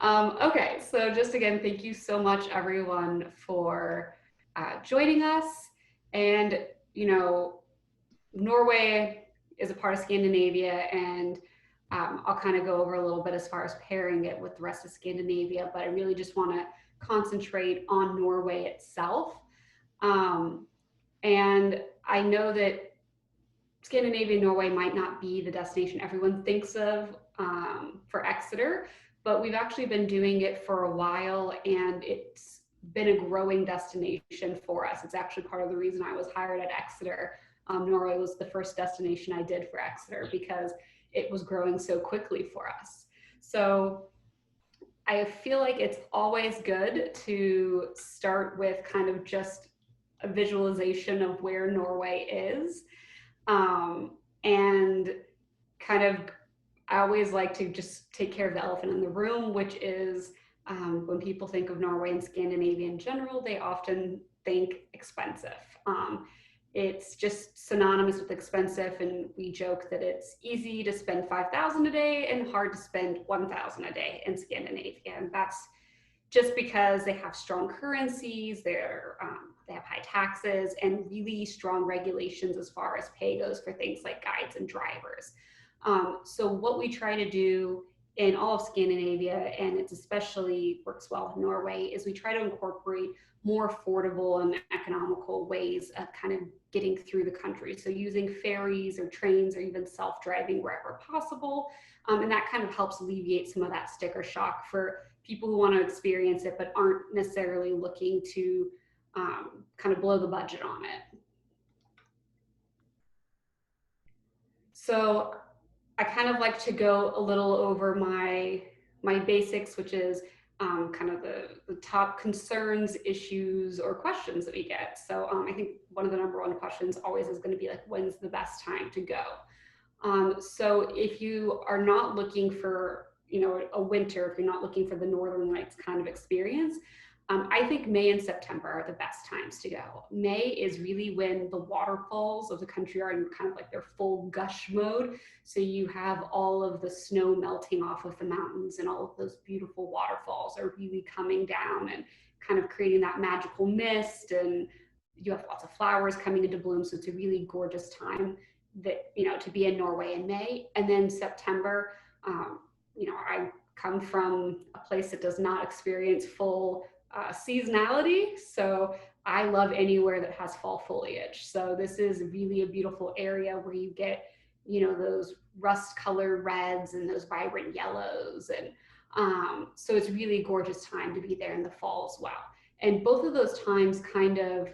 Okay, so just again, thank you so much, everyone, for joining us. And, you know, Norway is a part of Scandinavia, and I'll kind of go over a little bit as far as pairing it with the rest of Scandinavia, but I really just want to concentrate on Norway itself. Um, and I know that Scandinavia, Norway might not be the destination everyone thinks of for Exeter, but we've actually been doing it for a while, and it's been a growing destination for us. It's actually part of the reason I was hired at Exeter. Norway was the first destination I did for Exeter because it was growing so quickly for us. So I feel like it's always good to start with kind of just a visualization of where Norway is. And kind of, I always like to just take care of the elephant in the room, which is when people think of Norway and Scandinavia in general, they often think expensive. It's just synonymous with expensive, and we joke that it's easy to spend 5,000 a day and hard to spend 1,000 a day in Scandinavia, and that's just because they have strong currencies, they have high taxes, and really strong regulations as far as pay goes for things like guides and drivers. So what we try to do in all of Scandinavia, and it's especially works well in Norway, is we try to incorporate more affordable and economical ways of kind of getting through the country. So using ferries or trains or even self-driving wherever possible. And that kind of helps alleviate some of that sticker shock for people who want to experience it but aren't necessarily looking to kind of blow the budget on it. So I kind of like to go a little over my basics, which is kind of the top concerns, issues, or questions that we get. So I think one of the number one questions always is going to be like, when's the best time to go? So if you are not looking for, a winter, if you're not looking for the Northern Lights kind of experience, I think May and September are the best times to go. May is really when the waterfalls of the country are in kind of like their full gush mode. So you have all of the snow melting off of the mountains, and all of those beautiful waterfalls are really coming down and kind of creating that magical mist. And you have lots of flowers coming into bloom. So it's a really gorgeous time that, to be in Norway in May. And then September, I come from a place that does not experience full seasonality. So I love anywhere that has fall foliage. So this is really a beautiful area where you get, those rust colored reds and those vibrant yellows. And so it's really gorgeous time to be there in the fall as well. And both of those times kind of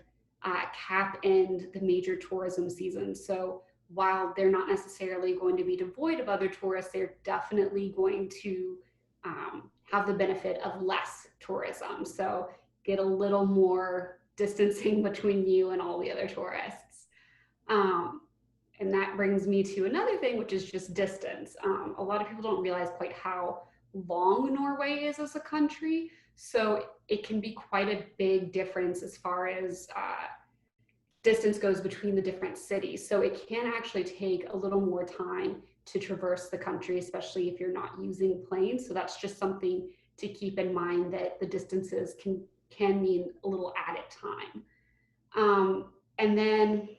cap end the major tourism season. So while they're not necessarily going to be devoid of other tourists, they're definitely going to have the benefit of less tourism. So get a little more distancing between you and all the other tourists. And that brings me to another thing, which is just distance. A lot of people don't realize quite how long Norway is as a country. So it can be quite a big difference as far as distance goes between the different cities. So it can actually take a little more time to traverse the country, especially if you're not using planes. So that's just something to keep in mind, that the distances can mean a little added time. And then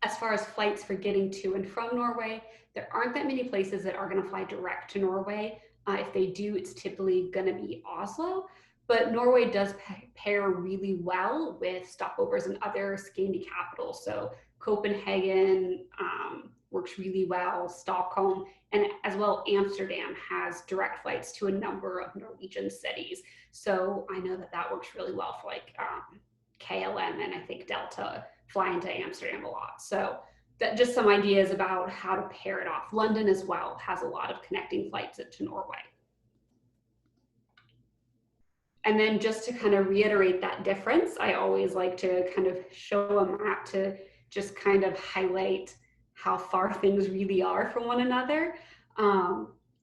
as far as flights for getting to and from Norway, there aren't that many places that are going to fly direct to Norway. If they do, it's typically going to be Oslo. But Norway does pair really well with stopovers in other Scandi capitals. So Copenhagen works really well, Stockholm, and as well Amsterdam has direct flights to a number of Norwegian cities. So I know that works really well for like KLM and I think Delta fly into Amsterdam a lot. So that just some ideas about how to pair it off. London as well has a lot of connecting flights to Norway. And then just to kind of reiterate that difference, I always like to kind of show a map to just kind of highlight how far things really are from one another.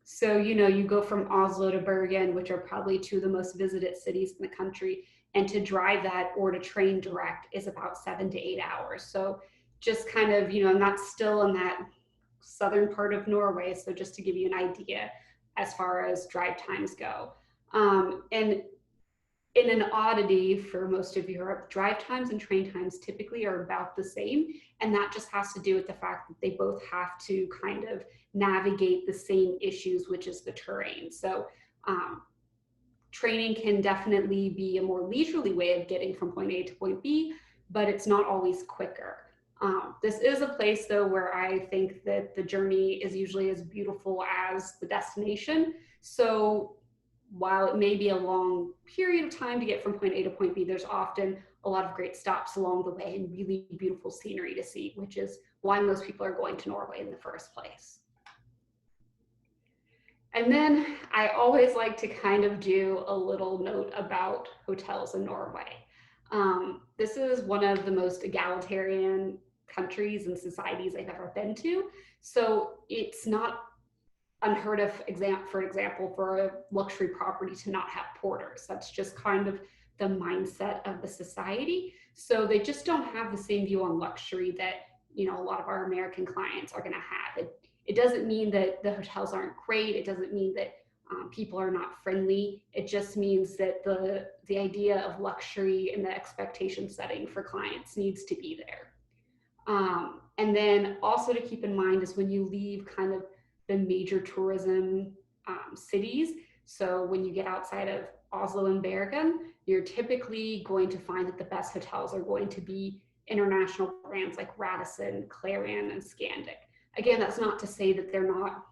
So, you go from Oslo to Bergen, which are probably two of the most visited cities in the country, and to drive that or to train direct is about 7 to 8 hours. So just kind of, and that's still in that southern part of Norway. So just to give you an idea as far as drive times go. And in an oddity for most of Europe, drive times and train times typically are about the same. And that just has to do with the fact that they both have to kind of navigate the same issues, which is the terrain. So training can definitely be a more leisurely way of getting from point A to point B, but it's not always quicker. This is a place, though, where I think that the journey is usually as beautiful as the destination. So while it may be a long period of time to get from point A to point B, there's often a lot of great stops along the way and really beautiful scenery to see, which is why most people are going to Norway in the first place. And then I always like to kind of do a little note about hotels in Norway. This is one of the most egalitarian countries and societies I've ever been to. So it's not unheard of, for example, for a luxury property to not have porters. That's just kind of the mindset of the society. So they just don't have the same view on luxury that, you know, a lot of our American clients are going to have. It doesn't mean that the hotels aren't great. It doesn't mean that people are not friendly. It just means that the idea of luxury and the expectation setting for clients needs to be there. And then also to keep in mind is when you leave kind of the major tourism cities. So when you get outside of Oslo and Bergen, you're typically going to find that the best hotels are going to be international brands like Radisson, Clarion, and Scandic. Again, that's not to say that they're not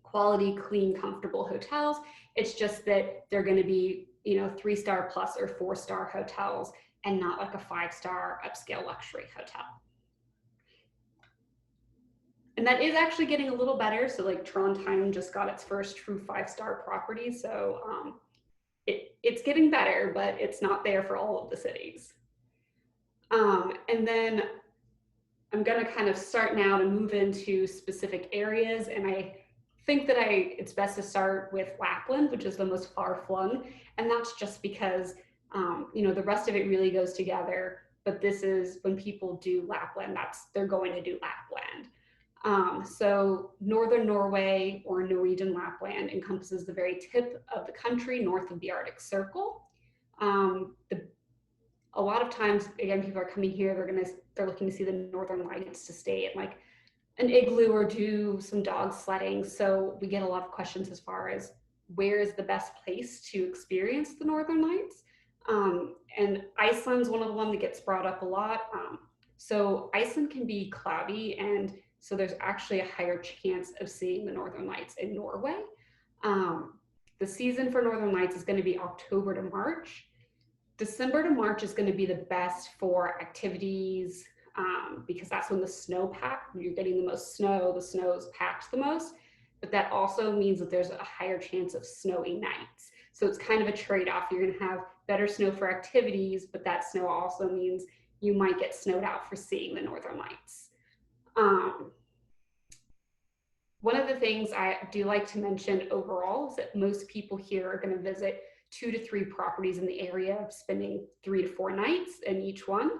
quality, clean, comfortable hotels. It's just that they're going to be, you know, 3-star plus or 4-star hotels and not like a 5-star upscale luxury hotel. And that is actually getting a little better. So like Trondheim just got its first true 5-star property. So it's getting better, but it's not there for all of the cities. And then I'm going to kind of start now to move into specific areas. And I think that it's best to start with Lapland, which is the most far-flung. And that's just because, you know, the rest of it really goes together. But this is when people do Lapland, they're going to do Lapland. So Northern Norway, or Norwegian Lapland, encompasses the very tip of the country north of the Arctic Circle. A lot of times, again, people are coming here, they're looking to see the Northern Lights, to stay at like an igloo or do some dog sledding. So we get a lot of questions as far as where is the best place to experience the Northern Lights. And Iceland's one of the ones that gets brought up a lot. So Iceland can be cloudy, and so there's actually a higher chance of seeing the Northern Lights in Norway. The season for Northern Lights is going to be October to March. December to March is going to be the best for activities because that's when you're getting the most snow, the snow is packed the most, but that also means that there's a higher chance of snowy nights. So it's kind of a trade-off. You're going to have better snow for activities, but that snow also means you might get snowed out for seeing the Northern Lights. One of the things I do like to mention overall is that most people here are going to visit 2 to 3 properties in the area, spending 3 to 4 nights in each one.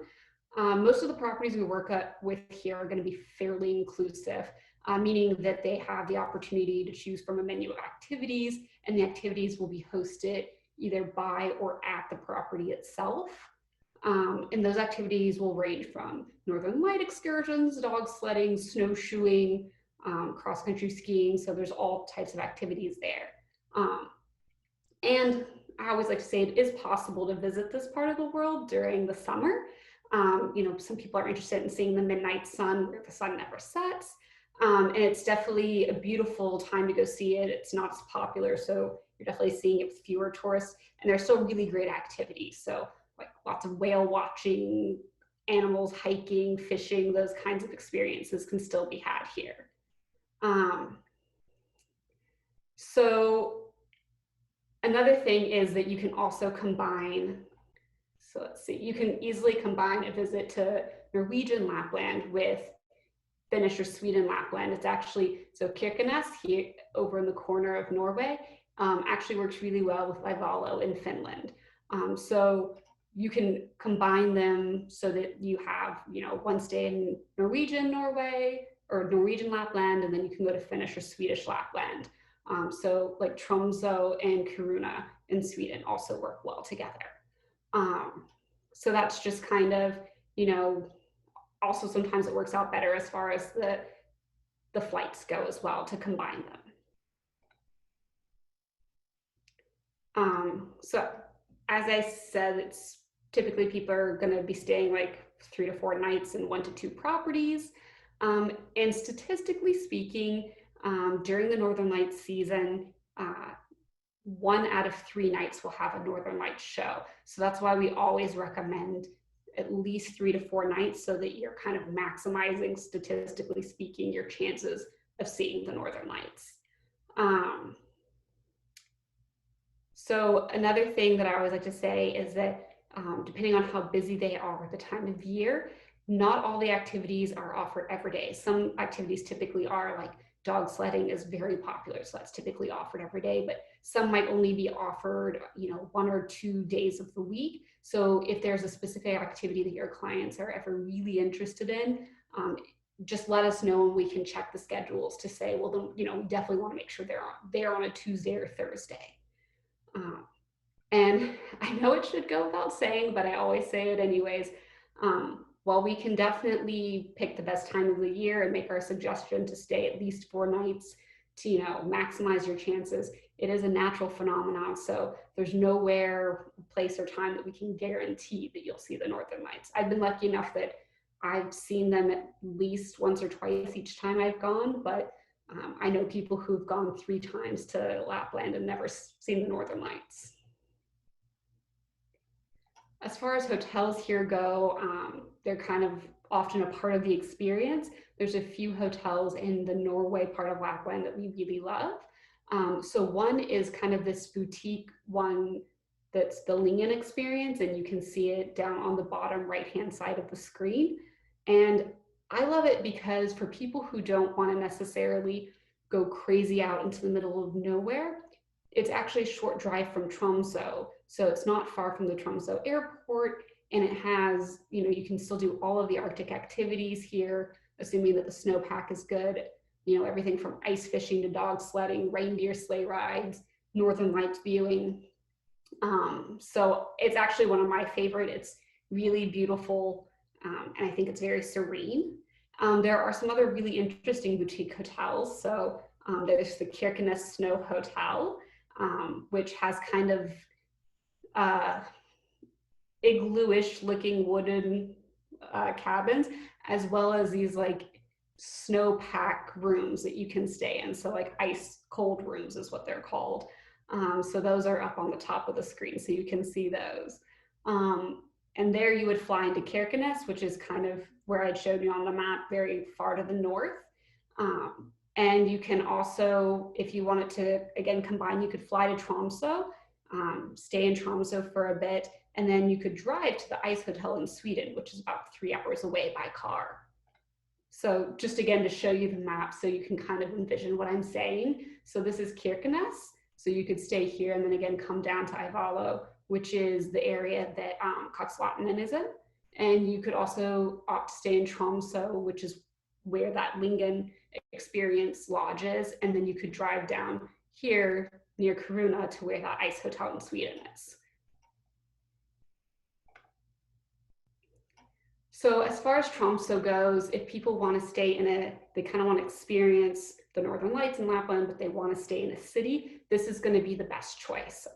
Most of the properties we work with here are going to be fairly inclusive, meaning that they have the opportunity to choose from a menu of activities, and the activities will be hosted either by or at the property itself. And those activities will range from Northern Light excursions, dog sledding, snowshoeing, cross-country skiing. So there's all types of activities there. And I always like to say it is possible to visit this part of the world during the summer. You know, some people are interested in seeing the midnight sun where the sun never sets. And it's definitely a beautiful time to go see it. It's not as popular, so you're definitely seeing it with fewer tourists. And there's still really great activities. So like lots of whale watching, animals, hiking, fishing, those kinds of experiences can still be had here. So another thing is that you can also combine, so let's see, you can easily combine a visit to Norwegian Lapland with Finnish or Sweden Lapland. It's actually, so Kirkness here over in the corner of Norway actually works really well with Leivalo in Finland. So you can combine them so that you have, you know, one stay in Norwegian Norway or Norwegian Lapland, and then you can go to Finnish or Swedish Lapland. So like Tromsø and Kiruna in Sweden also work well together. So that's just kind of, you know, also sometimes it works out better as far as the flights go as well to combine them. So as I said, it's typically people are going to be staying like 3 to 4 nights in 1 to 2 properties. And statistically speaking, during the Northern Lights season, 1 out of 3 nights will have a Northern Lights show. So that's why we always recommend at least 3 to 4 nights so that you're kind of maximizing, statistically speaking, your chances of seeing the Northern Lights. So another thing that I always like to say is that depending on how busy they are at the time of year, not all the activities are offered every day. Some activities typically are, like dog sledding is very popular, so that's typically offered every day, but some might only be offered, you know, 1 or 2 days of the week. So if there's a specific activity that your clients are ever really interested in, just let us know and we can check the schedules to say, well, then, you know, we definitely want to make sure they're there on a Tuesday or Thursday. And I know it should go without saying, but I always say it anyways. While we can definitely pick the best time of the year and make our suggestion to stay at least 4 nights to, you know, maximize your chances, it is a natural phenomenon. So there's nowhere, place, or time that we can guarantee that you'll see the Northern Lights. I've been lucky enough that I've seen them at least once or twice each time I've gone, but I know people who've gone 3 times to Lapland and never seen the Northern Lights. As far as hotels here go, they're kind of often a part of the experience. There's a few hotels in the Norway part of Lapland that we really love. So one is kind of this boutique one that's the Lingen experience, and you can see it down on the bottom right-hand side of the screen. And I love it because for people who don't want to necessarily go crazy out into the middle of nowhere, it's actually a short drive from Tromsø. So it's not far from the Tromsø airport, and it has, you know, you can still do all of the Arctic activities here, assuming that the snowpack is good. You know, everything from ice fishing to dog sledding, reindeer sleigh rides, Northern Lights viewing. So it's actually one of my favorite. It's really beautiful, and I think it's very serene. There are some other really interesting boutique hotels. So there's the Kirkness Snow Hotel, which has kind of igloo-ish looking wooden cabins, as well as these like snowpack rooms that you can stay in. So like ice cold rooms is what they're called. So those are up on the top of the screen, so you can see those. And there you would fly into Kirkness, which is kind of where I showed you on the map, very far to the north. And you can also, if you wanted to, again, combine, you could fly to Tromsø, stay in Tromsø for a bit, and then you could drive to the ice hotel in Sweden, which is about 3 hours away by car. So just again, to show you the map so you can kind of envision what I'm saying. So this is Kirkness. So you could stay here and then again come down to Ivalo, which is the area that Koksvatnen is in. And you could also opt to stay in Tromsø, which is where that Lingen experience lodges. And then you could drive down here near Kiruna to where that ice hotel in Sweden is. So as far as Tromsø goes, if people want to stay in they kind of want to experience the Northern Lights in Lapland, but they want to stay in a city, this is going to be the best choice.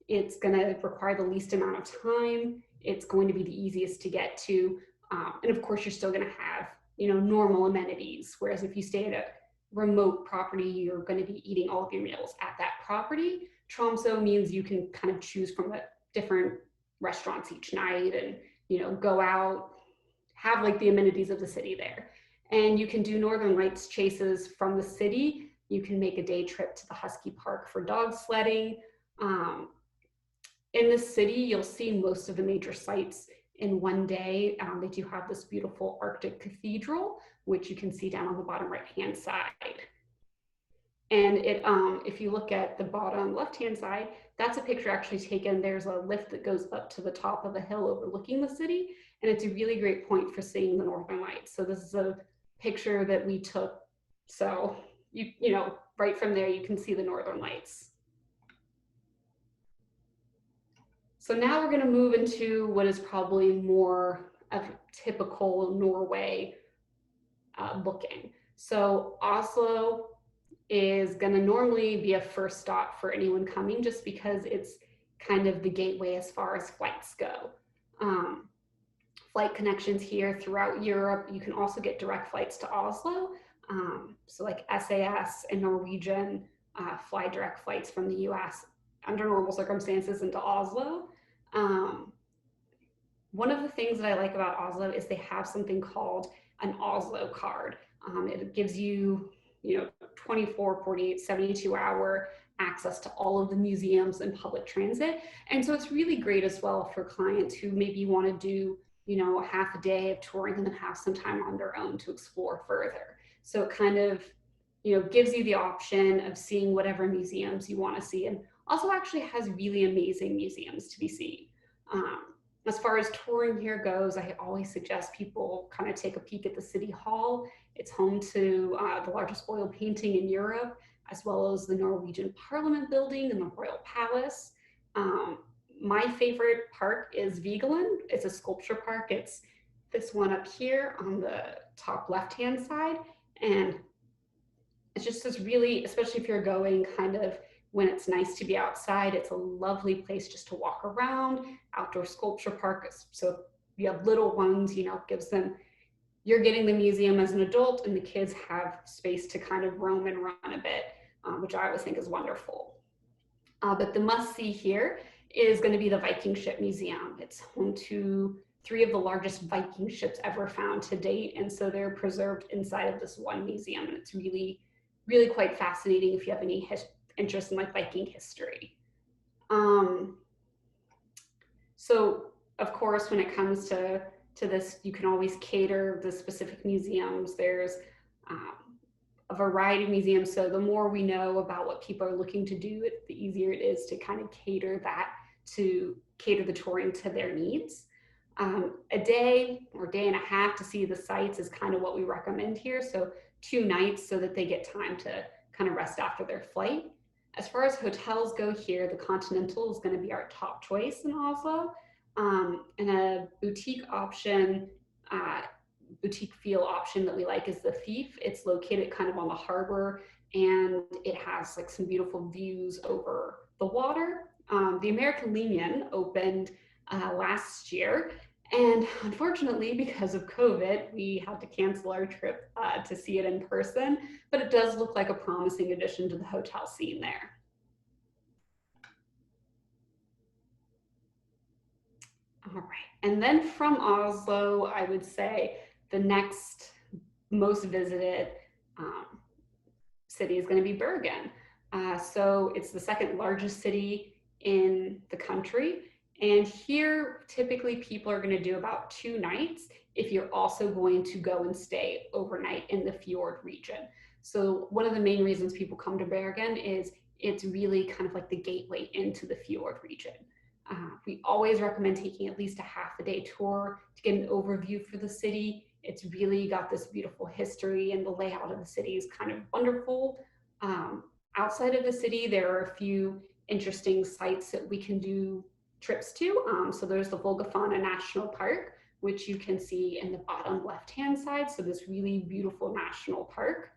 It's going to require the least amount of time. It's going to be the easiest to get to. And of course, you're still going to have, you know, normal amenities. Whereas if you stay at a remote property, you're going to be eating all of your meals at that property. Tromsø means you can kind of choose from the different restaurants each night and, you know, go out, have like the amenities of the city there. And you can do Northern Lights chases from the city. You can make a day trip to the Husky Park for dog sledding. In the city, you'll see most of the major sites in one day. They do have this beautiful Arctic Cathedral, which you can see down on the bottom right-hand side. And it, if you look at the bottom left-hand side, that's a picture actually taken. There's a lift that goes up to the top of the hill overlooking the city, and it's a really great point for seeing the Northern Lights. So this is a picture that we took. So you know, right from there, you can see the Northern Lights. So now we're going to move into what is probably more of typical Norway looking. So Oslo is going to normally be a first stop for anyone coming, just because it's kind of the gateway as far as flights go. Flight connections here throughout Europe. You can also get direct flights to Oslo. So like SAS and Norwegian fly direct flights from the US under normal circumstances into Oslo. One of the things that I like about Oslo is they have something called an Oslo Card. It gives you, 24, 48, 72-hour access to all of the museums and public transit. And so it's really great as well for clients who maybe want to do, half a day of touring and then have some time on their own to explore further. So it kind of, gives you the option of seeing whatever museums you want to see, and also actually has really amazing museums to be seen. As far as touring here goes, I always suggest people kind of take a peek at the City Hall. It's home to the largest oil painting in Europe, as well as the Norwegian Parliament building and the Royal Palace. My favorite park is Vigeland. It's a sculpture park. It's this one up here on the top left-hand side. And it's just this really, especially if you're going kind of when it's nice to be outside, it's a lovely place just to walk around, outdoor sculpture park. So if you have little ones, gives them, you're getting the museum as an adult, and the kids have space to kind of roam and run a bit, which I always think is wonderful. But the must-see here is going to be the Viking Ship Museum. It's home to 3 of the largest Viking ships ever found to date, and so they're preserved inside of this one museum, and it's really, really quite fascinating if you have any interest in like Viking history. So of course, when it comes to this, you can always cater the specific museums. There's a variety of museums, so the more we know about what people are looking to do, the easier it is to kind of cater the touring to their needs. A day or day and a half to see the sites is kind of what we recommend here. So 2 nights so that they get time to kind of rest after their flight. As far as hotels go here, the Continental is going to be our top choice in Oslo. And a boutique option, boutique feel option that we like is the Thief. It's located kind of on the harbor, and it has like some beautiful views over the water. The American Legion opened last year, and unfortunately, because of COVID, we had to cancel our trip to see it in person, but it does look like a promising addition to the hotel scene there. All right, and then from Oslo, I would say the next most visited city is going to be Bergen. So it's the 2nd largest city in the country. And here, typically people are going to do about 2 nights if you're also going to go and stay overnight in the fjord region. So one of the main reasons people come to Bergen is it's really kind of like the gateway into the fjord region. We always recommend taking at least a half-a-day tour to get an overview for the city. It's really got this beautiful history, and the layout of the city is kind of wonderful. Outside of the city, there are a few interesting sites that we can do trips to. So there's the Volgafana National Park, which you can see in the bottom left-hand side. So this really beautiful national park.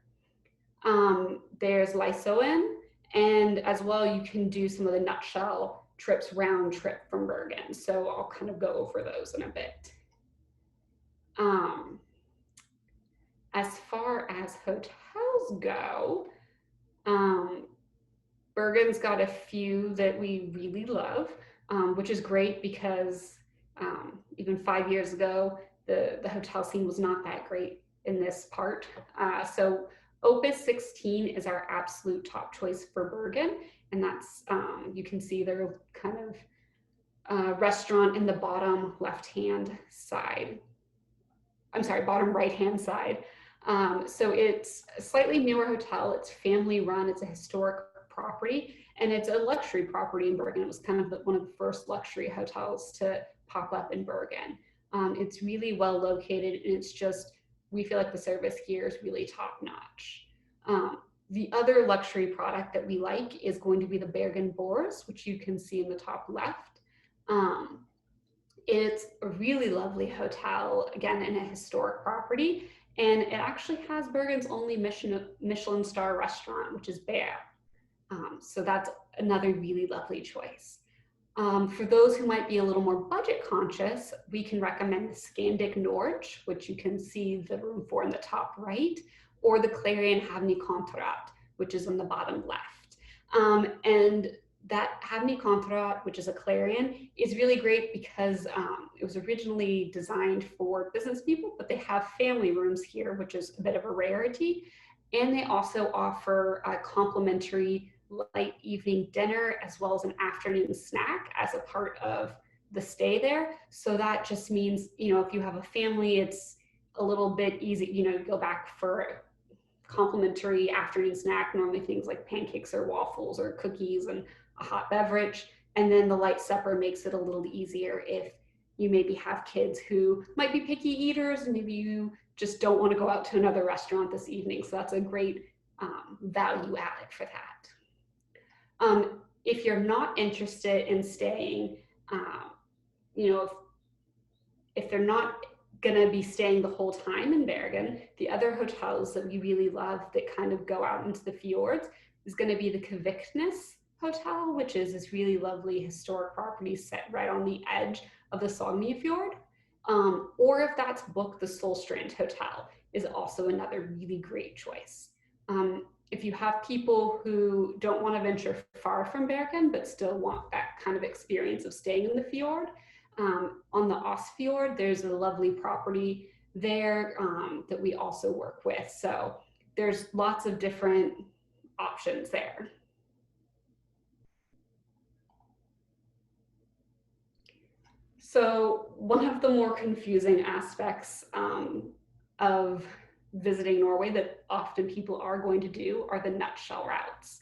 There's Lysoen, and as well, you can do some of the nutshell trips round trip from Bergen. So I'll kind of go over those in a bit. As far as hotels go, Bergen's got a few that we really love, which is great because even 5 years ago, the hotel scene was not that great in this part. So Opus 16 is our absolute top choice for Bergen. And that's, you can see their kind of restaurant in the bottom left-hand side. I'm sorry, bottom right-hand side. So it's a slightly newer hotel. It's family run. It's a historic property, and it's a luxury property in Bergen. It was kind of one of the first luxury hotels to pop up in Bergen. It's really well located, and it's just, we feel like the service here is really top notch. The other luxury product that we like is going to be the Bergen Boars, which you can see in the top left. It's a really lovely hotel, again, in a historic property, and it actually has Bergen's only Michelin star restaurant, which is Bear. So that's another really lovely choice. For those who might be a little more budget conscious, we can recommend the Scandic Norge, which you can see the room for in the top right, or the Clarion Havni Contrat, which is on the bottom left. And that Havni Contrat, which is a Clarion, is really great because it was originally designed for business people, but they have family rooms here, which is a bit of a rarity. And they also offer a complimentary light evening dinner as well as an afternoon snack as a part of the stay there. So that just means, if you have a family, it's a little bit easy, you go back for complimentary afternoon snack, normally things like pancakes or waffles or cookies and a hot beverage. And then the light supper makes it a little easier if you maybe have kids who might be picky eaters and maybe you just don't want to go out to another restaurant this evening. So that's a great value added for that. If you're not interested in staying, if they're not going to be staying the whole time in Bergen, the other hotels that we really love that kind of go out into the fjords is going to be the Kirkness Hotel, which is this really lovely historic property set right on the edge of the Sonny Fjord. Or if that's booked, the Solstrand Hotel is also another really great choice. If you have people who don't want to venture far from Bergen, but still want that kind of experience of staying in the fjord, on the Osfjord, there's a lovely property there that we also work with. So there's lots of different options there. So one of the more confusing aspects of visiting Norway that often people are going to do are the nutshell routes.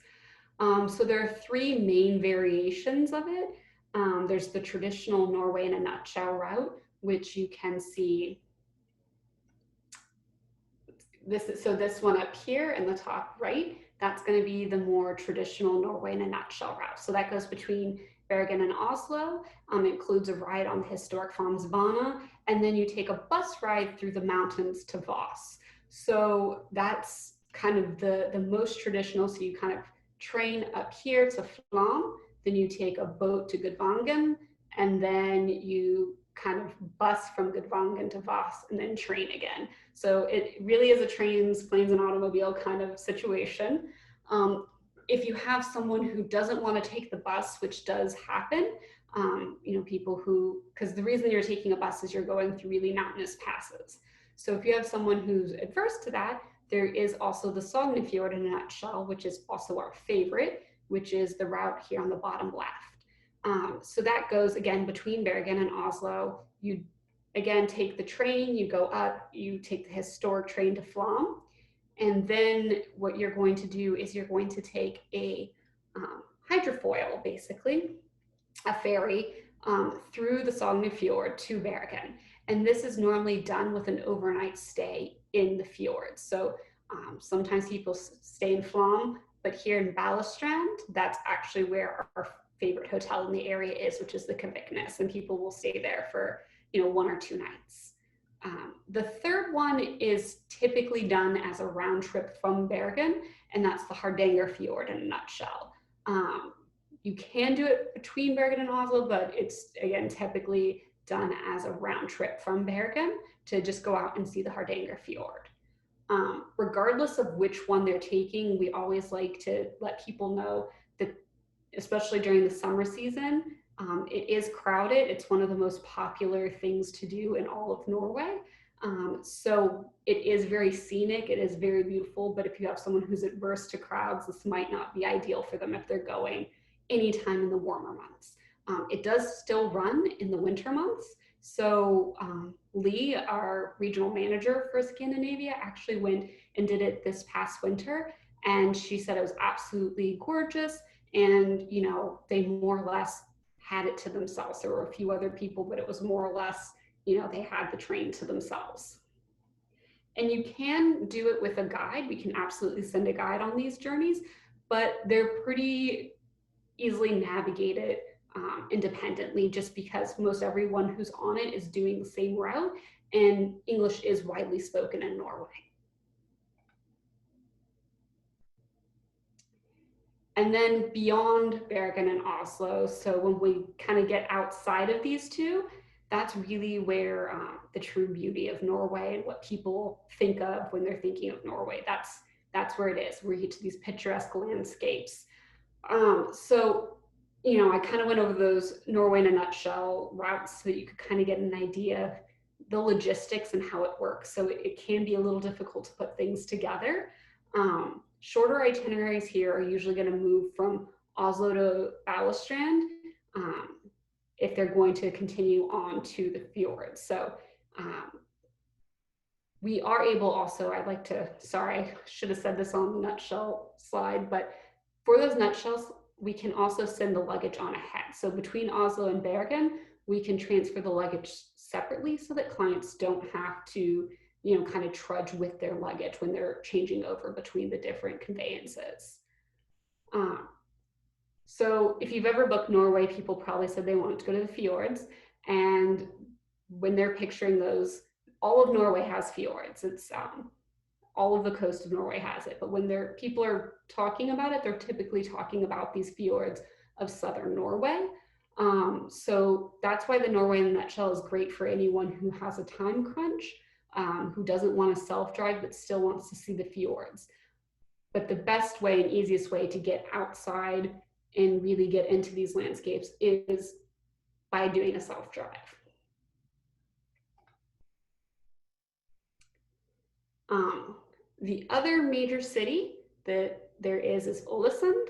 So there are three main variations of it. There's the traditional Norway in a nutshell route, which you can see. This one up here in the top right, that's going to be the more traditional Norway in a nutshell route. So that goes between Bergen and Oslo, includes a ride on the historic Framsbana, and then you take a bus ride through the mountains to Voss. So that's kind of the most traditional. So you kind of train up here to Flom, then you take a boat to Gudvangen, and then you kind of bus from Gudvangen to Voss and then train again. So it really is a trains, planes, and automobile kind of situation. If you have someone who doesn't want to take the bus, which does happen, people who, because the reason you're taking a bus is you're going through really mountainous passes. So if you have someone who's adverse to that, there is also the Sonny Fjord in a nutshell, which is also our favorite, which is the route here on the bottom left. So that goes again between Bergen and Oslo. You again take the train, you go up, you take the historic train to Flom, and then what you're going to do is you're going to take a hydrofoil, basically, a ferry through the Sonny Fjord to Bergen. And this is normally done with an overnight stay in the fjord. So sometimes people stay in Flom, but here in Balestrand, that's actually where our favorite hotel in the area is, which is the Kirkness, and people will stay there for 1 or 2 nights. The third one is typically done as a round trip from Bergen, and that's the Hardanger Fjord in a nutshell. You can do it between Bergen and Oslo, but it's again typically done as a round trip from Bergen to just go out and see the Hardanger Fjord. Regardless of which one they're taking, we always like to let people know that, especially during the summer season, it is crowded. It's one of the most popular things to do in all of Norway. So it is very scenic, it is very beautiful, but if you have someone who's adverse to crowds, this might not be ideal for them if they're going anytime in the warmer months. It does still run in the winter months. So Lee, our regional manager for Scandinavia, actually went and did it this past winter. And she said it was absolutely gorgeous. And, they more or less had it to themselves. There were a few other people, but it was more or less, they had the train to themselves. And you can do it with a guide. We can absolutely send a guide on these journeys, but they're pretty easily navigated independently, just because most everyone who's on it is doing the same route, and English is widely spoken in Norway. And then beyond Bergen and Oslo, so when we kind of get outside of these two, that's really where the true beauty of Norway and what people think of when they're thinking of Norway. That's where it is. We get to these picturesque landscapes. So, you know, I kind of went over those Norway in a nutshell routes so that you could kind of get an idea of the logistics and how it works. So it can be a little difficult to put things together. Shorter itineraries here are usually going to move from Oslo to Balestrand if they're going to continue on to the fjords. So we are able also, I'd like to, sorry, I should have said this on the nutshell slide, but for those nutshells, we can also send the luggage on ahead. So between Oslo and Bergen, we can transfer the luggage separately so that clients don't have to, you know, kind of trudge with their luggage when they're changing over between the different conveyances. So if you've ever booked Norway, people probably said they wanted to go to the fjords. And when they're picturing those, all of Norway has fjords. It's all of the coast of Norway has it. But when people are talking about it, they're typically talking about these fjords of southern Norway. So that's why the Norway in a nutshell is great for anyone who has a time crunch, who doesn't want to self-drive but still wants to see the fjords. But the best way and easiest way to get outside and really get into these landscapes is by doing a self-drive. The other major city that there is Ålesund.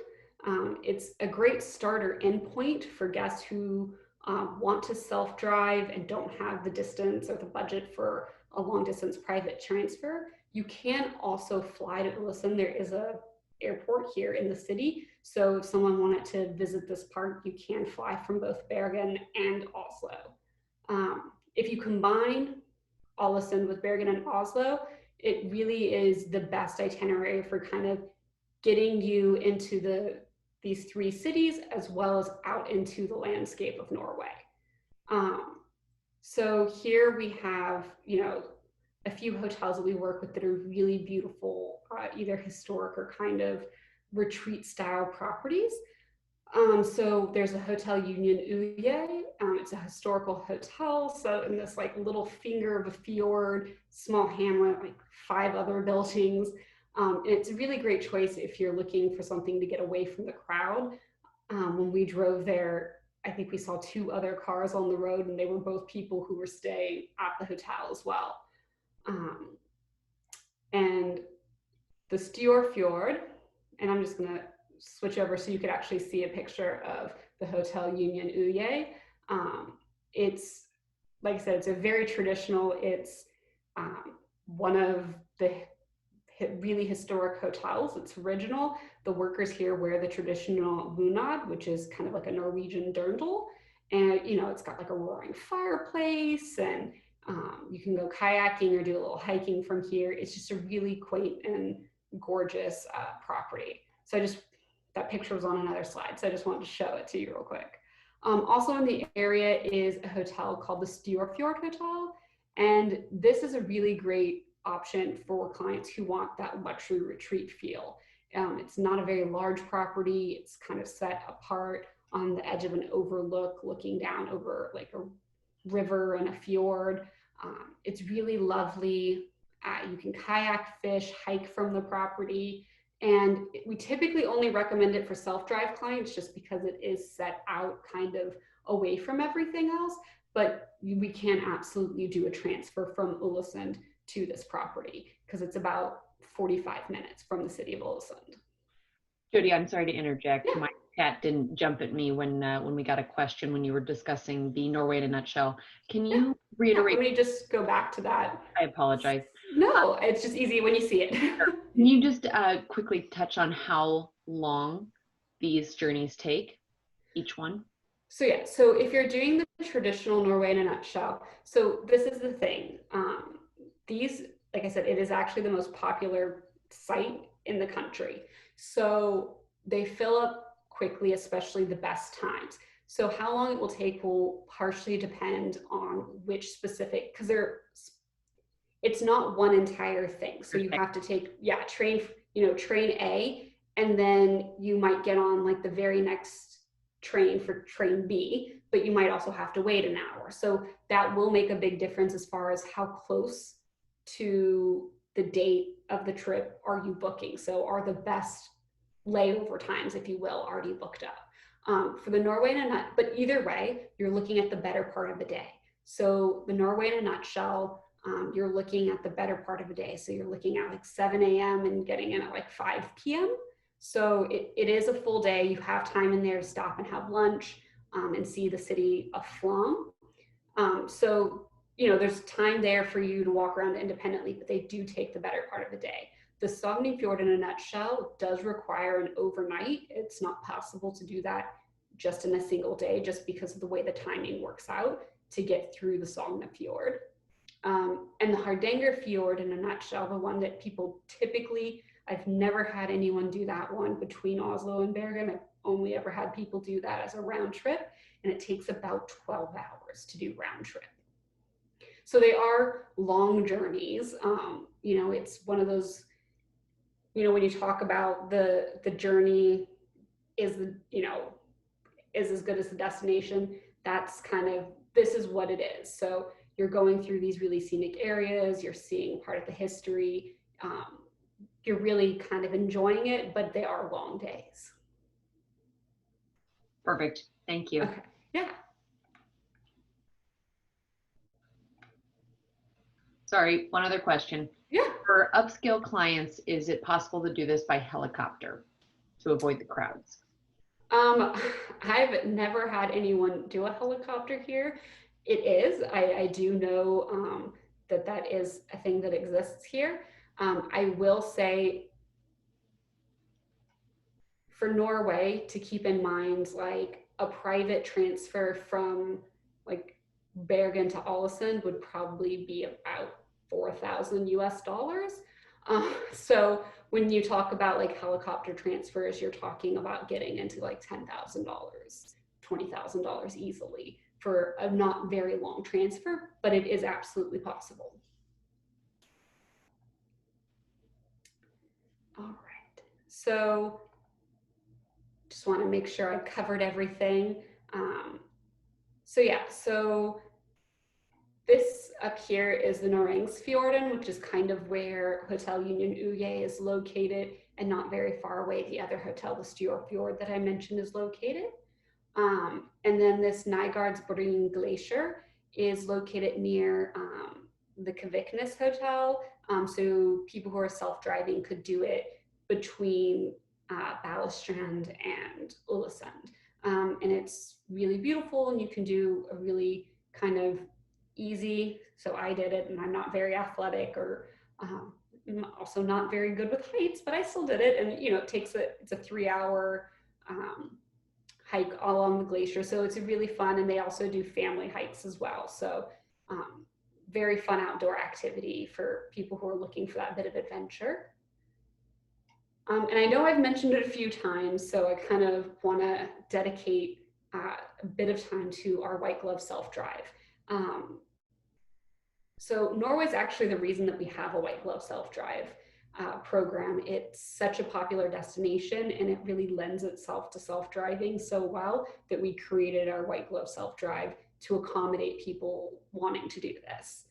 It's a great starter endpoint for guests who want to self-drive and don't have the distance or the budget for a long-distance private transfer. You can also fly to Ålesund. There is an airport here in the city. So if someone wanted to visit this park, you can fly from both Bergen and Oslo. If you combine Ålesund with Bergen and Oslo, it really is the best itinerary for kind of getting you into these three cities as well as out into the landscape of Norway. So here we have, you know, a few hotels that we work with that are really beautiful, either historic or kind of retreat style properties. So there's a Hotel Union Uye. It's a historical hotel. So in this like little finger of a fjord, small hamlet, like 5 other buildings. It's a really great choice if you're looking for something to get away from the crowd. When we drove there, I think we saw 2 other cars on the road, and they were both people who were staying at the hotel as well. And the Stuart Fjord, and I'm just gonna switch over so you could actually see a picture of the Hotel Union Uye. It's, like I said, it's a very traditional, it's one of the really historic hotels. It's original. The workers here wear the traditional bunad, which is kind of like a Norwegian dirndl. And, you know, it's got like a roaring fireplace, and you can go kayaking or do a little hiking from here. It's just a really quaint and gorgeous property. So that picture was on another slide, so I just wanted to show it to you real quick. Also in the area is a hotel called the Stuart Fjord Hotel, and this is a really great option for clients who want that luxury retreat feel. It's not a very large property. It's kind of set apart on the edge of an overlook, looking down over like a river and a fjord. It's really lovely. You can kayak, fish, hike from the property. And we typically only recommend it for self-drive clients just because it is set out kind of away from everything else. But we can absolutely do a transfer from Ålesund to this property because it's about 45 minutes from the city of Ålesund. Jody, I'm sorry to interject. Yeah. My cat didn't jump at me when we got a question when you were discussing the Norway in a nutshell. Can you reiterate? Let me just go back to that. I apologize. No, it's just easy when you see it. Can you just quickly touch on how long these journeys take, each one? So yeah, so if you're doing the traditional Norway in a nutshell, so this is the thing. These like I said, it is actually the most popular site in the country. So they fill up quickly, especially the best times. So how long it will take will partially depend on which specific, because it's not one entire thing. So you Okay. have to take, train, train A, and then you might get on like the very next train for train B, but you might also have to wait an hour. So that will make a big difference as far as how close to the date of the trip are you booking. So are the best layover times, if you will, already booked up. For the Norway in a nut, but either way, you're looking at the better part of the day. So the Norway in a nutshell, you're looking at the better part of the day. So you're looking at like 7 a.m. and getting in at like 5 p.m. So it is a full day. You have time in there to stop and have lunch and see the city of Flom. So, there's time there for you to walk around independently, but they do take the better part of the day. The Sonny Fjord in a nutshell does require an overnight. It's not possible to do that just in a single day, just because of the way the timing works out to get through the Sonny Fjord. And the Hardanger Fjord in a nutshell, the one that people typically, I've never had anyone do that one between Oslo and Bergen. I've only ever had people do that as a round trip, and it takes about 12 hours to do round trip. So they are long journeys. It's one of those, when you talk about the journey is as good as the destination, that's kind of, this is what it is. So you're going through these really scenic areas, you're seeing part of the history, you're really kind of enjoying it, but they are long days. Perfect. Thank you. Okay. Yeah. Sorry, one other question. Yeah. For upscale clients, is it possible to do this by helicopter to avoid the crowds? I've never had anyone do a helicopter here. It is. I do know that is a thing that exists here. I will say for Norway to keep in mind, like a private transfer from like Bergen to Ålesund would probably be about 4,000 US dollars. So when you talk about like helicopter transfers, you're talking about getting into like $10,000, $20,000 easily for a not very long transfer, but it is absolutely possible. All right. So just want to make sure I covered everything. So this up here is the Norwegian, which is kind of where Hotel Union Uge is located, and not very far away, the other hotel, the Stuart Fjord that I mentioned, is located. And then this Nygardsbreen Glacier is located near the Kirkness Hotel. So people who are self-driving could do it between Balestrand and Ålesund. And it's really beautiful, and you can do a really kind of easy, so I did it, and I'm not very athletic or also not very good with heights, but I still did it. And it's a 3-hour hike all along the glacier, so it's really fun. And they also do family hikes as well, so very fun outdoor activity for people who are looking for that bit of adventure. And I know I've mentioned it a few times, so I kind of want to dedicate a bit of time to our white glove self-drive. So Norway is actually the reason that we have a white glove self-drive program. It's such a popular destination, and it really lends itself to self-driving so well that we created our white glove self-drive to accommodate people wanting to do this.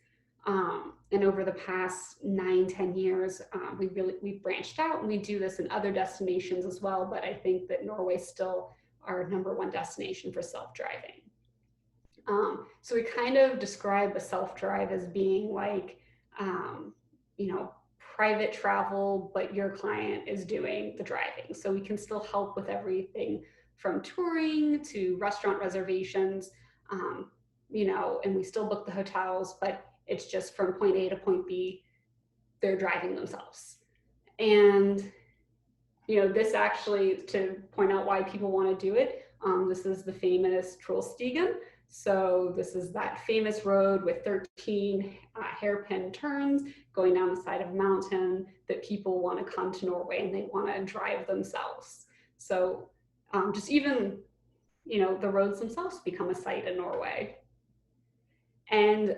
And over the past 9-10 years, we've branched out, and we do this in other destinations as well. But I think that Norway is still our #1 destination for self-driving. So we kind of describe a self-drive as being like, private travel, but your client is doing the driving. So we can still help with everything from touring to restaurant reservations, and we still book the hotels, but it's just from point A to point B, they're driving themselves. And, this actually, to point out why people want to do it, this is the famous Troll Stegen. So this is that famous road with 13 hairpin turns going down the side of a mountain that people want to come to Norway and they want to drive themselves. So just even, the roads themselves become a sight in Norway. And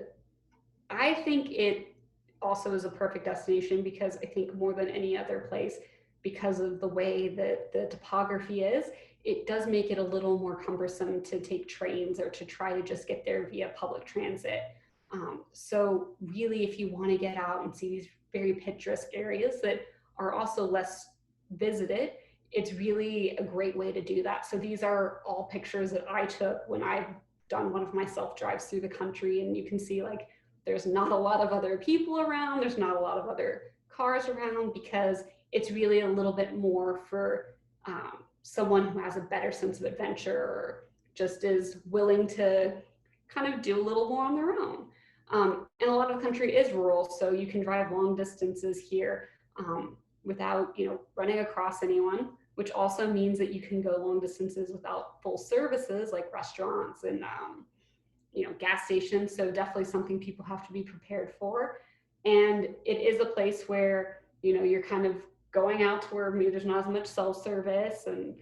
I think it also is a perfect destination because I think more than any other place, because of the way that the topography is, it does make it a little more cumbersome to take trains or to try to just get there via public transit. So really, if you want to get out and see these very picturesque areas that are also less visited, it's really a great way to do that. So these are all pictures that I took when I've done one of my self-drives through the country, and you can see like there's not a lot of other people around, there's not a lot of other cars around, because it's really a little bit more for someone who has a better sense of adventure or just is willing to kind of do a little more on their own. And a lot of the country is rural, so you can drive long distances here without, running across anyone, which also means that you can go long distances without full services like restaurants and gas stations. So definitely something people have to be prepared for. And it is a place where, you're kind of going out to where maybe there's not as much cell service, and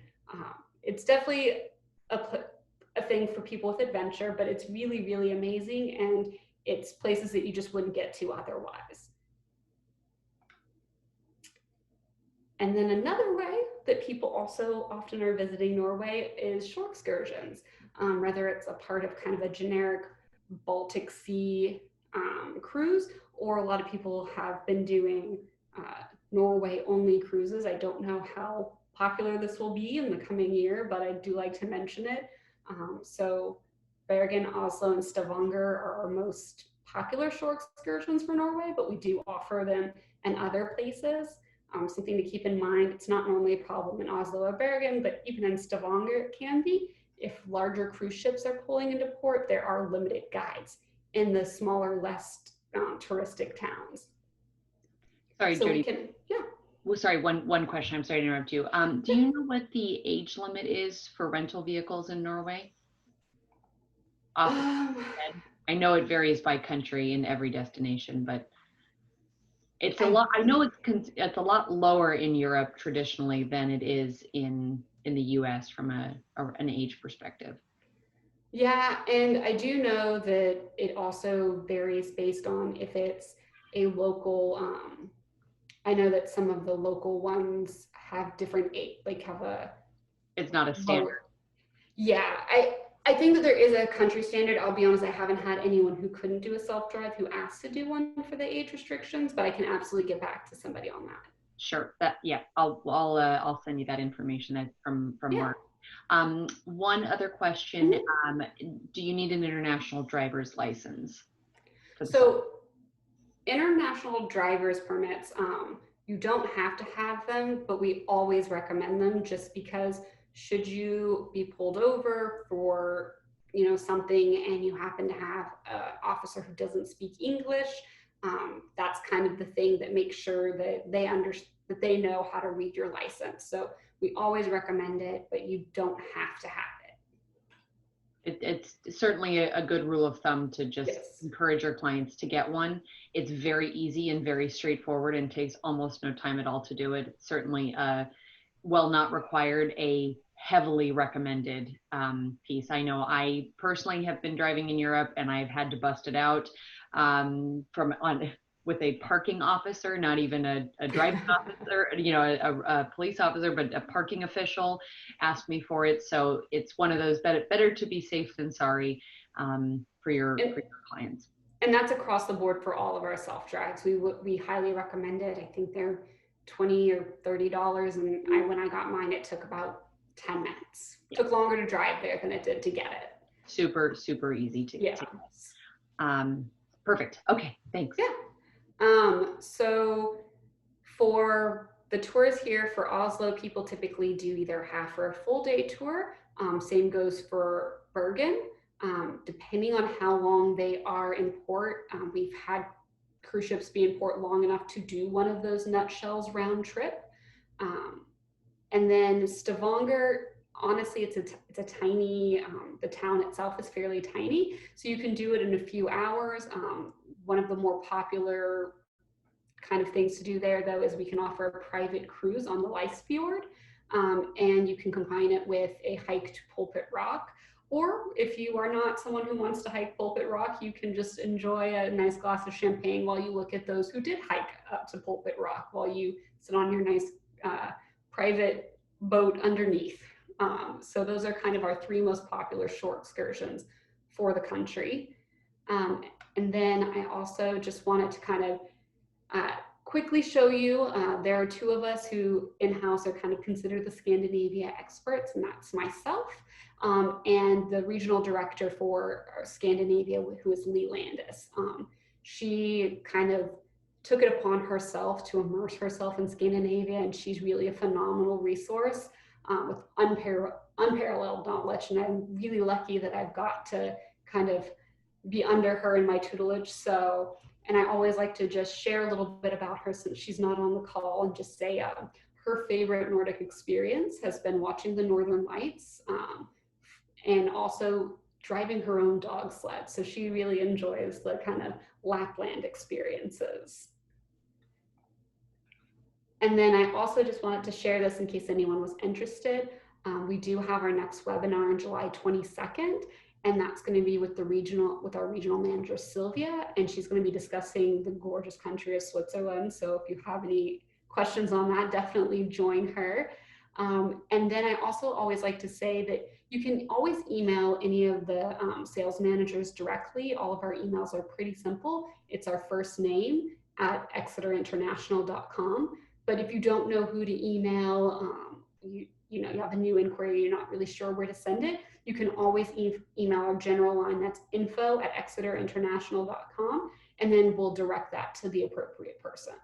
it's definitely a thing for people with adventure, but it's really, really amazing, and it's places that you just wouldn't get to otherwise. And then another way that people also often are visiting Norway is shore excursions, whether it's a part of kind of a generic Baltic Sea cruise, or a lot of people have been doing Norway only cruises. I don't know how popular this will be in the coming year, but I do like to mention it. So Bergen, Oslo, and Stavanger are our most popular shore excursions for Norway, but we do offer them in other places. Something to keep in mind, it's not normally a problem in Oslo or Bergen, but even in Stavanger it can be. If larger cruise ships are pulling into port, there are limited guides in the smaller, less touristic towns. Sorry, so Jody. Yeah. Well, sorry, one question. I'm sorry to interrupt you. Do you know what the age limit is for rental vehicles in Norway? I know it varies by country in every destination, but it's a lot. I know it's a lot lower in Europe traditionally than it is in the U.S. from an age perspective. Yeah, and I do know that it also varies based on if it's a local. I know that some of the local ones have different age, like have a. It's not a standard. Yeah, I think that there is a country standard. I'll be honest, I haven't had anyone who couldn't do a self-drive who asked to do one for the age restrictions, but I can absolutely get back to somebody on that. Sure. I'll send you that information from Mark. One other question, do you need an international driver's license? So international driver's permits, you don't have to have them, but we always recommend them, just because should you be pulled over for something and you happen to have an officer who doesn't speak English, that's kind of the thing that makes sure that that they know how to read your license. So we always recommend it, but you don't have to have it. It's certainly a good rule of thumb to just encourage our clients to get one. It's very easy and very straightforward and takes almost no time at all to do it. It's certainly while not required, a heavily recommended piece. I know I personally have been driving in Europe and I've had to bust it out with a parking officer, not even a driving officer, a police officer, but a parking official asked me for it. So it's one of those better to be safe than sorry for your clients. And that's across the board for all of our self-drives. We highly recommend it. I think they're $20 or $30, and when I got mine, it took about 10 minutes. It took longer to drive there than it did to get it. Super, super easy to get. Perfect. Okay, thanks. Yeah. So for the tours here for Oslo, people typically do either half or a full day tour. Same goes for Bergen. Depending on how long they are in port, we've had cruise ships be in port long enough to do one of those nutshells round trip. And then Stavanger honestly, it's a tiny, the town itself is fairly tiny, so you can do it in a few hours. One of the more popular kind of things to do there, though, is we can offer a private cruise on the Fjord, and you can combine it with a hike to Pulpit Rock. Or if you are not someone who wants to hike Pulpit Rock, you can just enjoy a nice glass of champagne while you look at those who did hike up to Pulpit Rock, while you sit on your nice private boat underneath. So those are kind of our three most popular short excursions for the country. And then I also just wanted to kind of quickly show you, there are two of us who in-house are kind of considered the Scandinavia experts, and that's myself and the regional director for Scandinavia, who is Lee Landis. She kind of took it upon herself to immerse herself in Scandinavia, and she's really a phenomenal resource with unparalleled knowledge, and I'm really lucky that I've got to kind of be under her in my tutelage. So, and I always like to just share a little bit about her since she's not on the call, and just say her favorite Nordic experience has been watching the Northern Lights and also driving her own dog sled. So she really enjoys the kind of Lapland experiences. And then I also just wanted to share this in case anyone was interested. We do have our next webinar on July 22nd. And that's going to be with our regional manager, Sylvia, and she's going to be discussing the gorgeous country of Switzerland. So if you have any questions on that, definitely join her. And then I also always like to say that you can always email any of the sales managers directly. All of our emails are pretty simple. It's our first name at exeterinternational.com. But if you don't know who to email, you have a new inquiry, you're not really sure where to send it, you can always email our general line, that's info@exeterinternational.com, and then we'll direct that to the appropriate person.